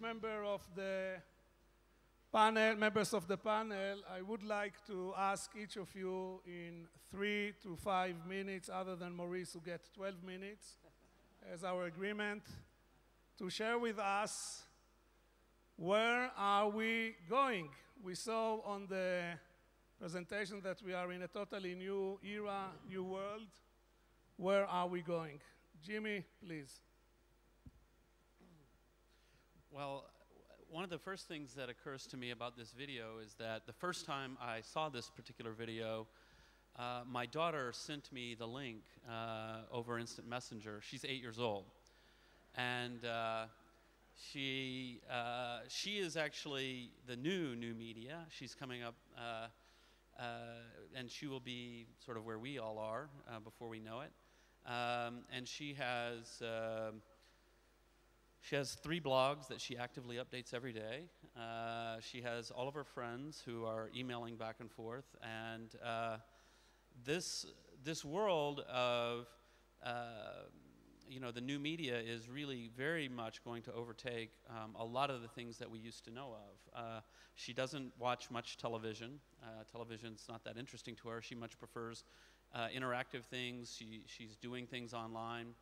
members of the panel, I would like to ask each of you in 3 to 5 minutes, other than Maurice who gets 12 minutes as our agreement, to share with us where are we going. We saw on the presentation that we are in a totally new era, new world. Where are we going? Jimmy, please. Well, one of the first things that occurs to me about this video is that the first time I saw this particular video, my daughter sent me the link over Instant Messenger. She's 8 years old. And she is actually the new media. She's coming up, and she will be sort of where we all are before we know it. And she has 3 blogs that she actively updates every day. She has all of her friends who are emailing back and forth. And this world of the new media is really very much going to overtake a lot of the things that we used to know of. She doesn't watch much television. Television's not that interesting to her. She much prefers interactive things. She's doing things online.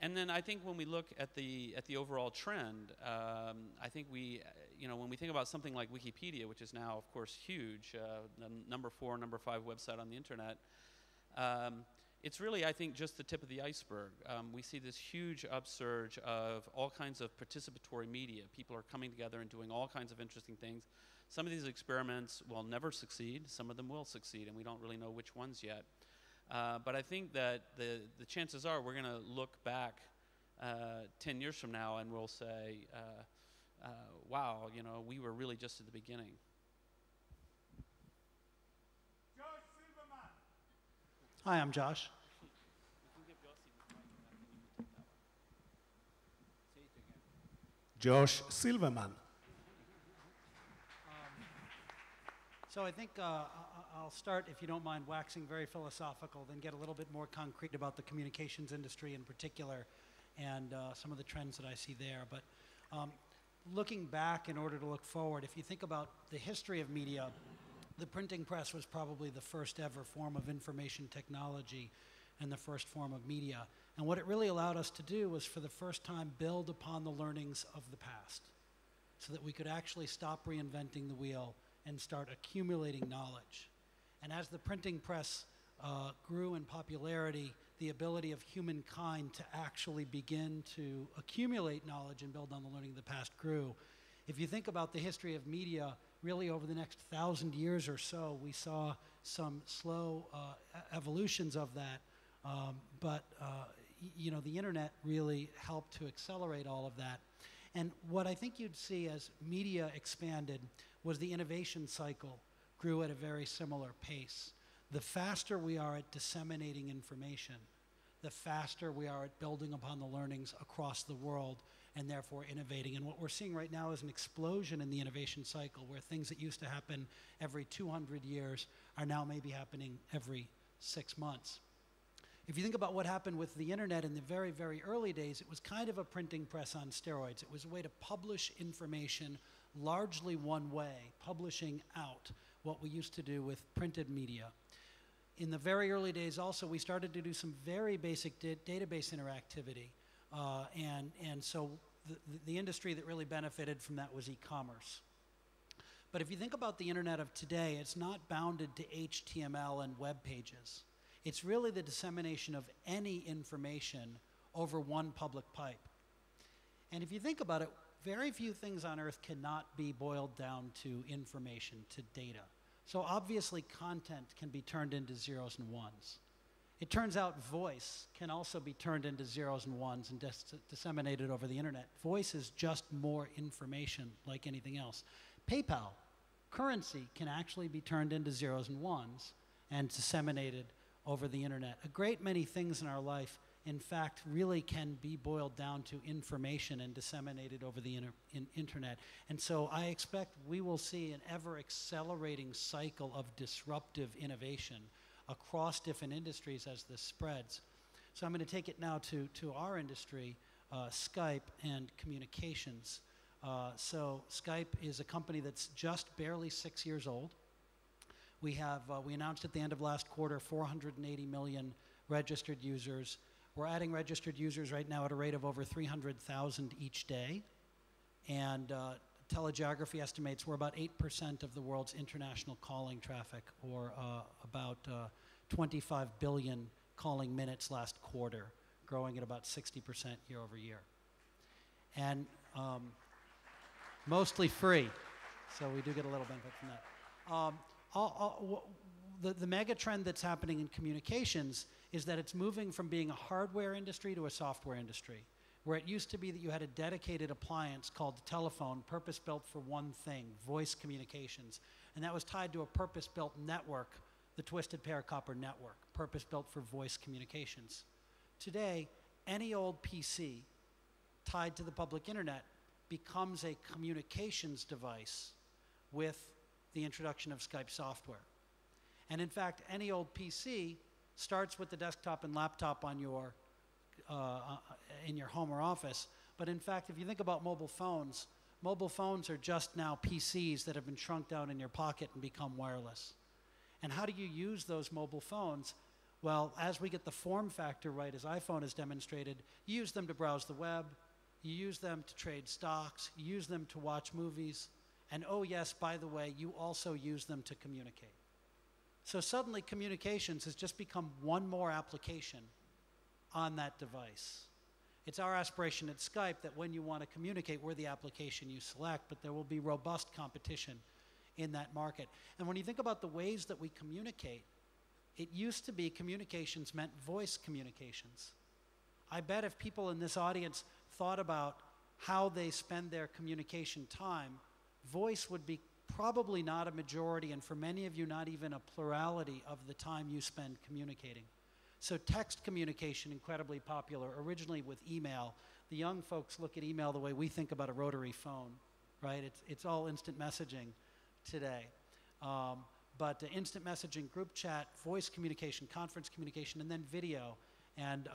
And then I think when we look at the overall trend, I think when we think about something like Wikipedia, which is now, of course, huge, the number 4, number 5 website on the internet, it's really, I think, just the tip of the iceberg. We see this huge upsurge of all kinds of participatory media. People are coming together and doing all kinds of interesting things. Some of these experiments will never succeed. Some of them will succeed, and we don't really know which ones yet. But I think that the chances are we're going to look back 10 years from now and we'll say, wow, we were really just at the beginning. Hi, I'm Josh. Josh Silverman. So I think I'll start, if you don't mind, waxing very philosophical, then get a little bit more concrete about the communications industry in particular and some of the trends that I see there. But looking back in order to look forward, if you think about the history of media, the printing press was probably the first ever form of information technology and the first form of media. And what it really allowed us to do was, for the first time, build upon the learnings of the past so that we could actually stop reinventing the wheel and start accumulating knowledge. And as the printing press grew in popularity, the ability of humankind to actually begin to accumulate knowledge and build on the learning of the past grew. If you think about the history of media, really over the next 1,000 years or so, we saw some slow evolutions of that. But the internet really helped to accelerate all of that. And what I think you'd see as media expanded was the innovation cycle grew at a very similar pace. The faster we are at disseminating information, the faster we are at building upon the learnings across the world and therefore innovating. And what we're seeing right now is an explosion in the innovation cycle, where things that used to happen every 200 years are now maybe happening every 6 months. If you think about what happened with the internet in the very, very early days, it was kind of a printing press on steroids. It was a way to publish information largely one way, publishing out what we used to do with printed media. In the very early days also, we started to do some very basic database interactivity. And so the industry that really benefited from that was e-commerce. But if you think about the internet of today, it's not bounded to HTML and web pages. It's really the dissemination of any information over one public pipe. And if you think about it, very few things on earth cannot be boiled down to information, to data. So obviously content can be turned into zeros and ones. It turns out voice can also be turned into zeros and ones and disseminated over the internet. Voice is just more information like anything else. PayPal, currency, can actually be turned into zeros and ones and disseminated over the internet. A great many things in our life, in fact, really can be boiled down to information and disseminated over the internet. And so I expect we will see an ever-accelerating cycle of disruptive innovation across different industries as this spreads. So I'm going to take it now to our industry. Skype and communications. So Skype is a company that's just barely 6 years old. We announced at the end of last quarter 480 million registered users. We're adding registered users right now at a rate of over 300,000 each day. And Telegeography estimates we're about 8% of the world's international calling traffic, or about 25 billion calling minutes last quarter, growing at about 60% year over year. And mostly free, so we do get a little benefit from that. The mega trend that's happening in communications is that it's moving from being a hardware industry to a software industry, where it used to be that you had a dedicated appliance called the telephone, purpose-built for one thing, voice communications, and that was tied to a purpose-built network, the Twisted Pair Copper Network, purpose-built for voice communications. Today, any old PC tied to the public internet becomes a communications device with the introduction of Skype software. And in fact, any old PC starts with the desktop and laptop on your in your home or office. But in fact, if you think about mobile phones are just now PCs that have been shrunk down in your pocket and become wireless. And how do you use those mobile phones? Well, as we get the form factor right, as iPhone has demonstrated, you use them to browse the web, you use them to trade stocks, you use them to watch movies, and oh yes, by the way, you also use them to communicate. So suddenly communications has just become one more application on that device. It's our aspiration at Skype that when you want to communicate, we're the application you select, but there will be robust competition in that market. And when you think about the ways that we communicate, it used to be communications meant voice communications. I bet if people in this audience thought about how they spend their communication time, voice would be probably not a majority, and for many of you, not even a plurality of the time you spend communicating. So text communication, incredibly popular, originally with email. The young folks look at email the way we think about a rotary phone, right? It's all instant messaging today. But instant messaging, group chat, voice communication, conference communication, and then video. And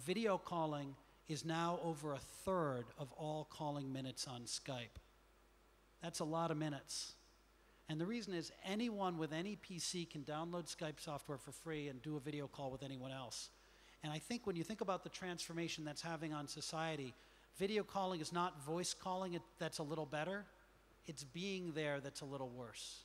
video calling is now over a third of all calling minutes on Skype. That's a lot of minutes. And the reason is anyone with any PC can download Skype software for free and do a video call with anyone else. And I think when you think about the transformation that's having on society, video calling is not voice calling that's a little better. It's being there that's a little worse.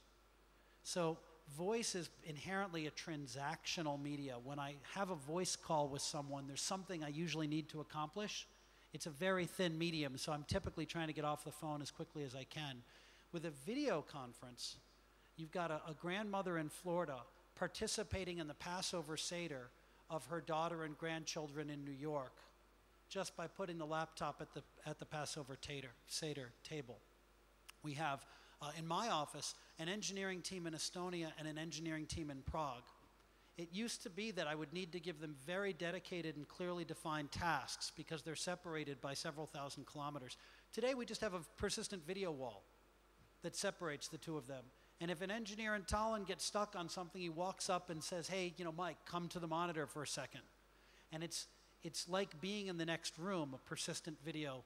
So voice is inherently a transactional media. When I have a voice call with someone, there's something I usually need to accomplish. It's a very thin medium, so I'm typically trying to get off the phone as quickly as I can. With a video conference, you've got a grandmother in Florida participating in the Passover Seder of her daughter and grandchildren in New York just by putting the laptop at the Passover Seder table. We have, in my office, an engineering team in Estonia and an engineering team in Prague. It used to be that I would need to give them very dedicated and clearly defined tasks because they're separated by several thousand kilometers. Today, we just have a persistent video wall that separates the two of them. And if an engineer in Tallinn gets stuck on something, he walks up and says, hey, Mike, come to the monitor for a second. And it's like being in the next room, a persistent video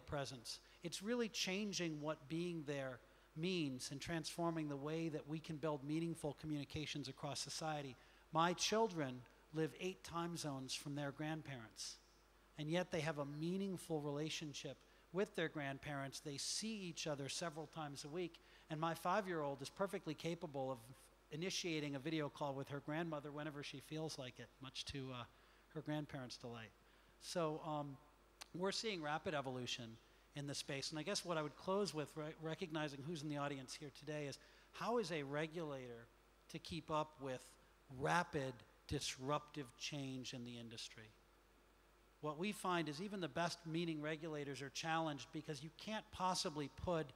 presence. It's really changing what being there means and transforming the way that we can build meaningful communications across society. My children live 8 time zones from their grandparents, and yet they have a meaningful relationship with their grandparents. They see each other several times a week, and my 5-year-old is perfectly capable of initiating a video call with her grandmother whenever she feels like it, much to her grandparents' delight. So we're seeing rapid evolution in the space, and I guess what I would close with, recognizing who's in the audience here today, is how is a regulator to keep up with rapid disruptive change in the industry? What we find is even the best meaning regulators are challenged because you can't possibly put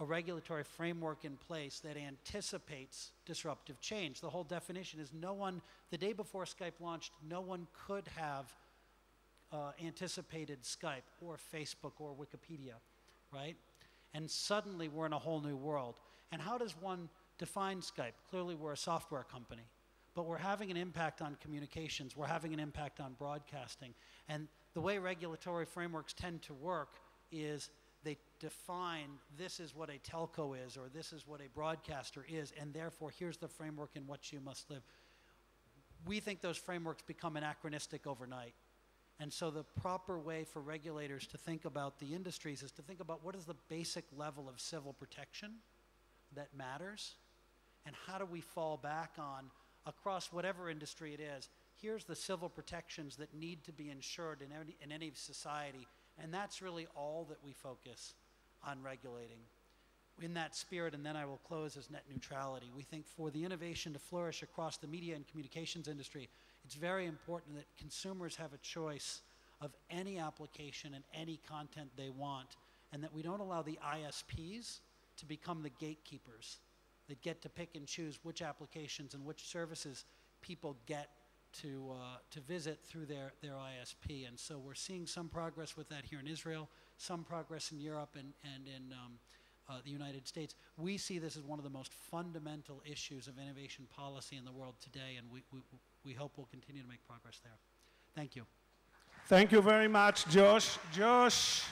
a regulatory framework in place that anticipates disruptive change. The whole definition is the day before Skype launched, no one could have anticipated Skype or Facebook or Wikipedia, right? And suddenly we're in a whole new world. And how does one define Skype? Clearly we're a software company, but we're having an impact on communications. We're having an impact on broadcasting. And the way regulatory frameworks tend to work is they define this is what a telco is, or this is what a broadcaster is, and therefore here's the framework in which you must live. We think those frameworks become anachronistic overnight. And so the proper way for regulators to think about the industries is to think about what is the basic level of civil protection that matters, and how do we fall back on, across whatever industry it is, here's the civil protections that need to be ensured in any society, and that's really all that we focus on regulating. In that spirit, and then I will close, as net neutrality. We think for the innovation to flourish across the media and communications industry, it's very important that consumers have a choice of any application and any content they want, and that we don't allow the ISPs to become the gatekeepers that get to pick and choose which applications and which services people get to visit through their ISP. And so we're seeing some progress with that here in Israel, some progress in Europe and in the United States. We see this as one of the most fundamental issues of innovation policy in the world today, and we hope we'll continue to make progress there. Thank you. Thank you very much, Josh. Josh